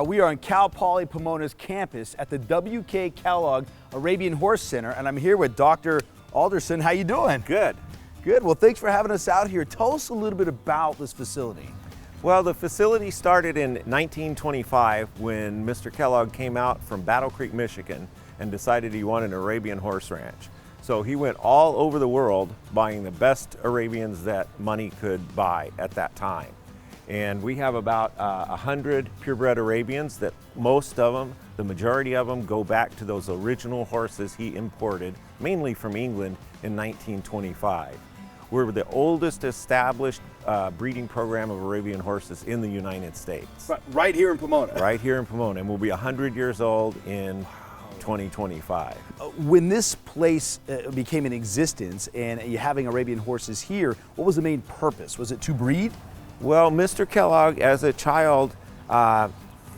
We are on Cal Poly Pomona's campus at the W.K. Kellogg Arabian Horse Center, and I'm here with Dr. Alderson. How you doing? Good. Good. Well, thanks for having us out here. Tell us a little bit about this facility. Well, the facility started in 1925 when Mr. Kellogg came out from Battle Creek, Michigan, and decided he wanted an Arabian horse ranch. So he went all over the world buying the best Arabians that money could buy at that time. And we have about 100 purebred Arabians that most of them, the majority of them, go back to those original horses he imported, mainly from England in 1925. We're the oldest established breeding program of Arabian horses in the United States. Right here in Pomona? Right here in Pomona, and we'll be 100 years old in 2025. When this place became in existence and you having Arabian horses here, what was the main purpose? Was it to breed? Well, Mr. Kellogg, as a child,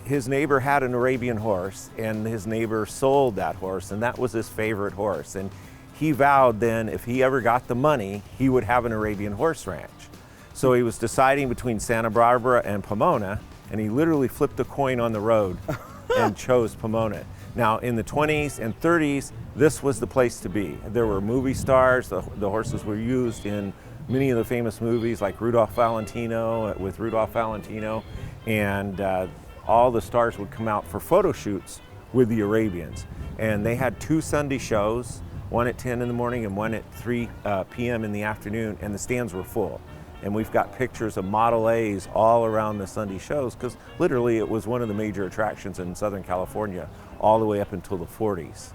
his neighbor had an Arabian horse, and his neighbor sold that horse, and that was his favorite horse. And he vowed then if he ever got the money, he would have an Arabian horse ranch. So he was deciding between Santa Barbara and Pomona, and he literally flipped a coin on the road and chose Pomona. Now, in the 20s and 30s, this was the place to be. There were movie stars. The horses were used in many of the famous movies like Rudolph Valentino, and all the stars would come out for photo shoots with the Arabians. And they had 2 Sunday shows, one at 10 in the morning and one at 3 p.m. in the afternoon, and the stands were full. And we've got pictures of Model A's all around the Sunday shows, because literally it was one of the major attractions in Southern California all the way up until the 40s.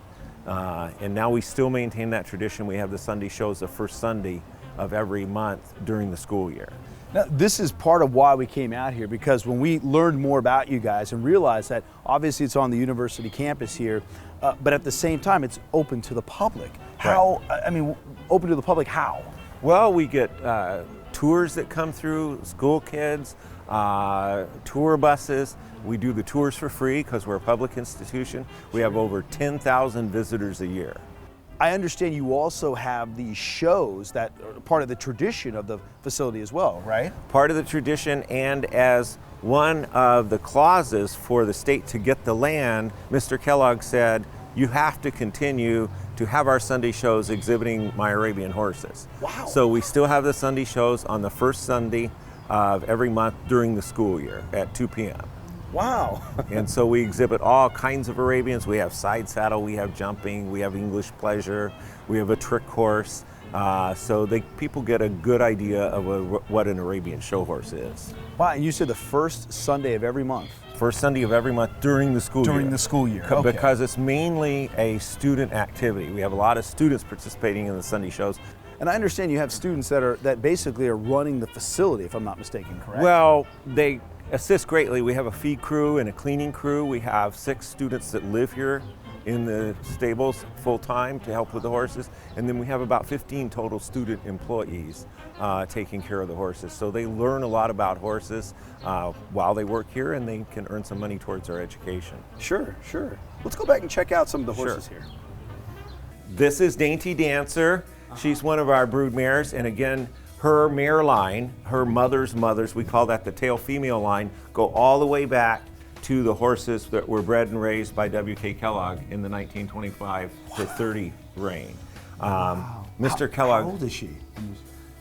And now we still maintain that tradition. We have the Sunday shows the first Sunday of every month during the school year. Now, this is part of why we came out here, because when we learned more about you guys and realized that obviously it's on the university campus here, but at the same time it's open to the public. How, right. I mean, open to the public how? Well, we get tours that come through, school kids, tour buses. We do the tours for free because we're a public institution. We have over 10,000 visitors a year. I understand you also have these shows that are part of the tradition of the facility as well, right? Part of the tradition, and as one of the clauses for the state to get the land, Mr. Kellogg said, you have to continue to have our Sunday shows exhibiting my Arabian horses. Wow. So we still have the Sunday shows on the first Sunday of every month during the school year at 2 p.m. Wow. And so we exhibit all kinds of Arabians. We have side saddle, we have jumping, we have English pleasure, we have a trick horse. So people get a good idea of what an Arabian show horse is. Wow, and you said the first Sunday of every month? First Sunday of every month during the school year. During the school year, okay. Because it's mainly a student activity. We have a lot of students participating in the Sunday shows. And I understand you have students that basically are running the facility, if I'm not mistaken, correct? Well, they assist greatly. We have a feed crew and a cleaning crew. We have 6 students that live here in the stables full-time to help with the horses. And then we have about 15 total student employees taking care of the horses. So they learn a lot about horses while they work here, and they can earn some money towards their education. Sure, sure. Let's go back and check out some of the horses here. This is Dainty Dancer. She's one of our brood mares, and again, her mare line, her mother's mothers, we call that the tail female line, go all the way back to the horses that were bred and raised by W.K. Kellogg in the 1925 to 30 reign. Mr. Kellogg. How old is she?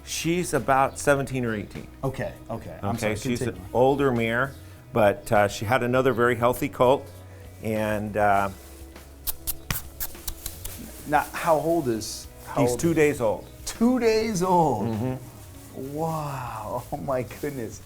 She's about 17 or 18. Okay, okay. Okay, she's an older mare, but she had another very healthy colt, and now how old is? He's 2 days old. 2 days old. Mm-hmm. Wow! Oh my goodness.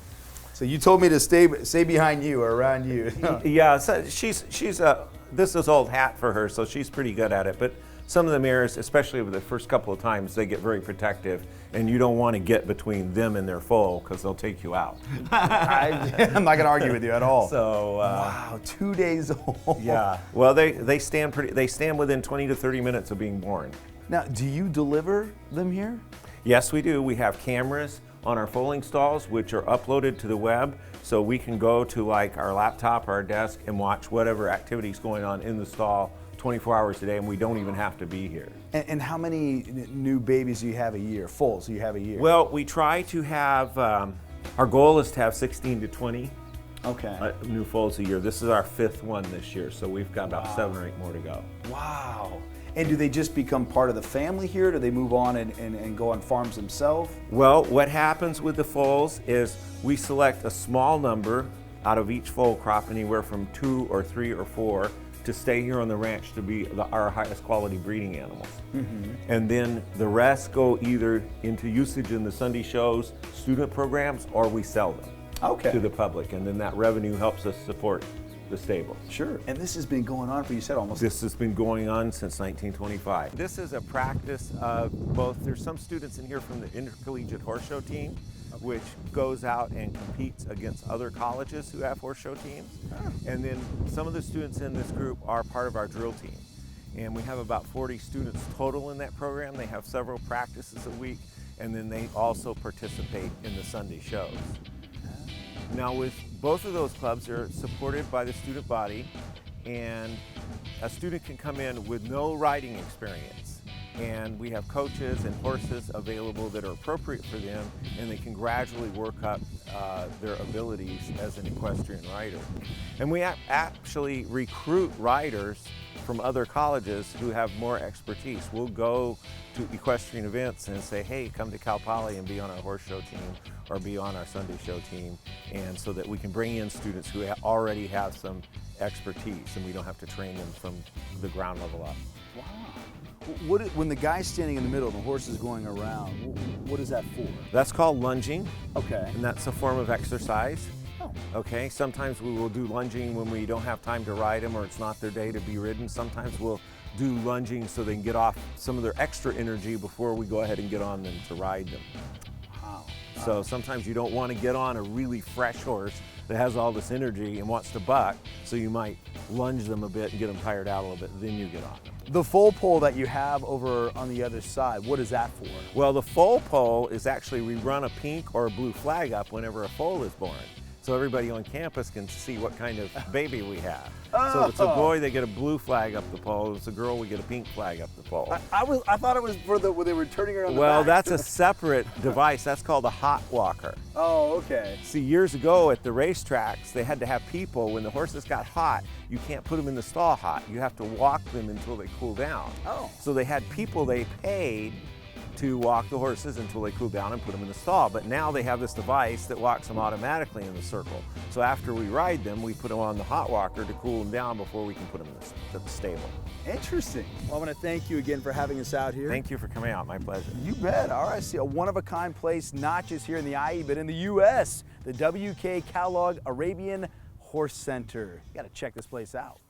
So you told me to stay behind you or around you. Yeah, so this is old hat for her, so she's pretty good at it. But some of the mares, especially over the first couple of times, they get very protective, and you don't want to get between them and their foal because they'll take you out. I'm not going to argue with you at all. So wow, 2 days old. Yeah. Well, they stand within 20 to 30 minutes of being born. Now, do you deliver them here? Yes, we do. We have cameras on our foaling stalls, which are uploaded to the web, so we can go to like our laptop or our desk and watch whatever activity's going on in the stall 24 hours a day, and we don't even have to be here. And how many new babies do you have a year, foals do you have a year? Well, we try to have, our goal is to have 16 to 20 new foals a year. This is our 5th one this year, so we've got about 7 or 8 more to go. Wow. And do they just become part of the family here? Do they move on and go on farms themselves? Well, what happens with the foals is we select a small number out of each foal crop, anywhere from 2 or 3 or 4, to stay here on the ranch to be our highest quality breeding animals. And then the rest go either into usage in the Sunday shows, student programs, or we sell them to the public. And then that revenue helps us support the stable. Sure. And this has been going on for, you said, almost... This has been going on since 1925. This is a practice of both, there's some students in here from the intercollegiate horse show team, which goes out and competes against other colleges who have horse show teams. And then some of the students in this group are part of our drill team. And we have about 40 students total in that program. They have several practices a week, and then they also participate in the Sunday shows. Now with both of those clubs, they're supported by the student body, and a student can come in with no riding experience. And we have coaches and horses available that are appropriate for them, and they can gradually work up their abilities as an equestrian rider. And we actually recruit riders from other colleges who have more expertise. We'll go to equestrian events and say, hey, come to Cal Poly and be on our horse show team or be on our Sunday show team, and so that we can bring in students who already have some expertise and we don't have to train them from the ground level up. Wow. When the guy's standing in the middle and the horse is going around, what is that for? That's called lunging. Okay. And that's a form of exercise. Oh. Okay, sometimes we will do lunging when we don't have time to ride them or it's not their day to be ridden. Sometimes we'll do lunging so they can get off some of their extra energy before we go ahead and get on them to ride them. Wow. So sometimes you don't want to get on a really fresh horse that has all this energy and wants to buck, so you might lunge them a bit and get them tired out a little bit, then you get on them. The foal pole that you have over on the other side, what is that for? Well, the foal pole is actually, we run a pink or a blue flag up whenever a foal is born, so everybody on campus can see what kind of baby we have. So if it's a boy, they get a blue flag up the pole. If it's a girl, we get a pink flag up the pole. I thought it was for when they were turning around the Well, back. that's a separate device. That's called a hot walker. Oh, okay. See, years ago at the racetracks, they had to have people, when the horses got hot, you can't put them in the stall hot. You have to walk them until they cool down. Oh. So they had people they paid to walk the horses until they cool down and put them in the stall. But now they have this device that walks them automatically in the circle. So after we ride them, we put them on the hot walker to cool them down before we can put them in the stable. Interesting. Well, I want to thank you again for having us out here. Thank you for coming out. My pleasure. You bet. RSC, a one-of-a-kind place, not just here in the IE, but in the U.S. The WK Kellogg Arabian Horse Center. You got to check this place out.